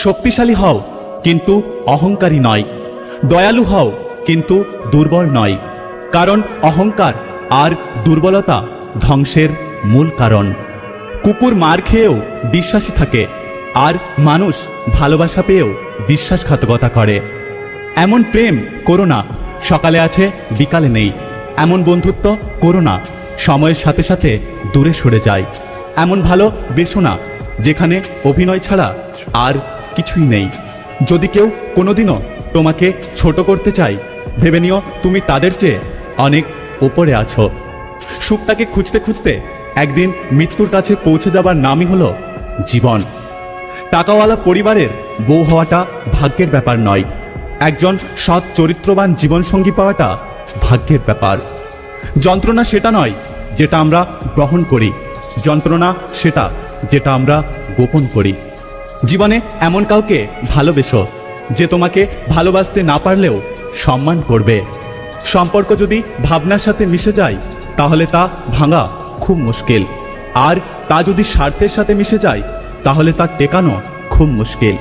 শক্তিশালী হও কিন্তু অহংকারী নয়, দয়ালু হও কিন্তু দুর্বল নয়, কারণ অহংকার আর দুর্বলতা ধ্বংসের মূল কারণ। কুকুর মার খেয়েও বিশ্বাসী থাকে, আর মানুষ ভালোবাসা পেয়েও বিশ্বাসঘাতকতা করে। এমন প্রেম করো না সকালে আছে বিকালে নেই, এমন বন্ধুত্ব করো না সময়ের সাথে সাথে দূরে সরে যায়। এমন ভালো বেসো না যেখানে অভিনয় ছাড়া আর কিছুই নেই। যদি কেউ কোনোদিনও তোমাকে ছোট করতে চায়, ভেবে নিও তুমি তাদের চেয়ে অনেক উপরে আছো। সুখটাকে খুঁজতে খুঁজতে একদিন মৃত্যুর কাছে পৌঁছে যাবার নামই হলো জীবন। টাকাওয়ালা পরিবারের বউ হওয়াটা ভাগ্যের ব্যাপার নয়, একজন সৎ চরিত্রবান জীবনসঙ্গী পাওয়াটা ভাগ্যের ব্যাপার। যন্ত্রণা সেটা নয় যেটা আমরা গ্রহণ করি, যন্ত্রণা সেটা যেটা আমরা গোপন করি। জীবনে এমন কাউকে ভালোবেসো যে তোমাকে ভালোবাসতে না পারলেও সম্মান করবে। সম্পর্ক যদি ভাবনার সাথে মিশে যায় তাহলে তা ভাঙা খুব মুশকিল, আর তা যদি স্বার্থের সাথে মিশে যায় তাহলে তা টেকানো খুব মুশকিল।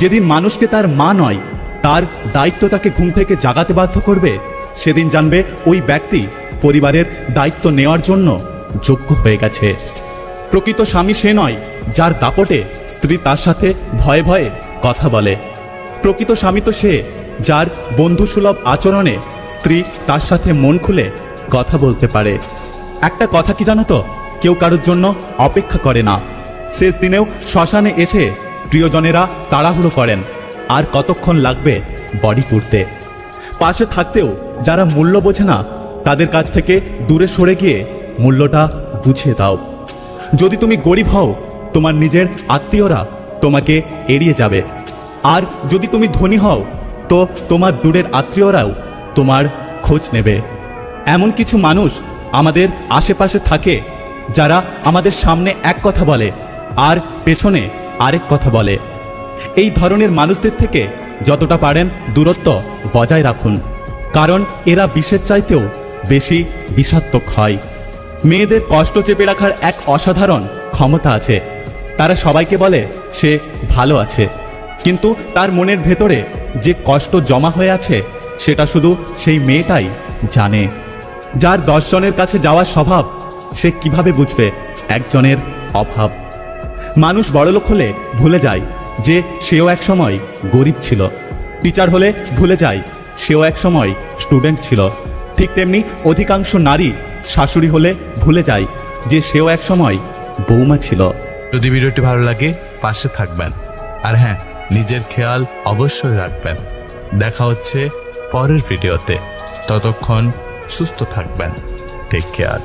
যেদিন মানুষকে তার মা নয় তার দায়িত্ব তাকে ঘুম থেকে জাগাতে বাধ্য করবে, সেদিন জানবে ওই ব্যক্তি পরিবারের দায়িত্ব নেওয়ার জন্য যোগ্য হয়ে গেছে। প্রকৃত স্বামী সে নয় যার দাপটে স্ত্রী তার সাথে ভয়ে ভয়ে কথা বলে। প্রকৃত স্বামী তো সে যার বন্ধুসুলভ আচরণে স্ত্রী তার সাথে মন খুলে কথা বলতে পারে। একটা কথা কি জানো তো, কেউ কারোর জন্য অপেক্ষা করে না। শেষ দিনেও শ্মশানে এসে প্রিয়জনেরা তাড়াহুড়ো করেন, আর কতক্ষণ লাগবে বডি পুড়তে। পাশে থাকতেও যারা মূল্য বোঝে না তাদের কাছ থেকে দূরে সরে গিয়ে মূল্যটা বুঝিয়ে দাও। যদি তুমি গরিব হও তোমার নিজের আত্মীয়রা তোমাকে এড়িয়ে যাবে, আর যদি তুমি ধনী হও তো তোমার দূরের আত্মীয়রাও তোমার খোঁজ নেবে। এমন কিছু মানুষ আমাদের আশেপাশে থাকে যারা আমাদের সামনে এক কথা বলে আর পেছনে আরেক কথা বলে। এই ধরনের মানুষদের থেকে যতটা পারেন দূরত্ব বজায় রাখুন, কারণ এরা বিষের চাইতেও বেশি বিষাক্তক হয়। মেয়েদের কষ্ট চেপে রাখার এক অসাধারণ ক্ষমতা আছে। তারা সবাইকে বলে সে ভালো আছে, কিন্তু তার মনের ভেতরে যে কষ্ট জমা হয়ে আছে সেটা শুধু সেই মেয়েটাই জানে। যার 10 জনের কাছে যাওয়ার স্বভাব সে কিভাবে বুঝবে একজনের অভাব? মানুষ বড়লোক হলে ভুলে যায় যে সেও এক সময় গরিব ছিল, টিচার হলে ভুলে যায় সেও এক সময় স্টুডেন্ট ছিল। ঠিক তেমনি অধিকাংশ নারী শাশুড়ি হলে ভুলে যায় যে সেও এক সময় বৌমা ছিল। যদি ভিডিওটি ভালো লাগে পাশে থাকবেন, আর হ্যাঁ, নিজের খেয়াল অবশ্যই রাখবেন। দেখা হচ্ছে পরের ভিডিওতে, ততক্ষণ সুস্থ থাকবেন। Take care.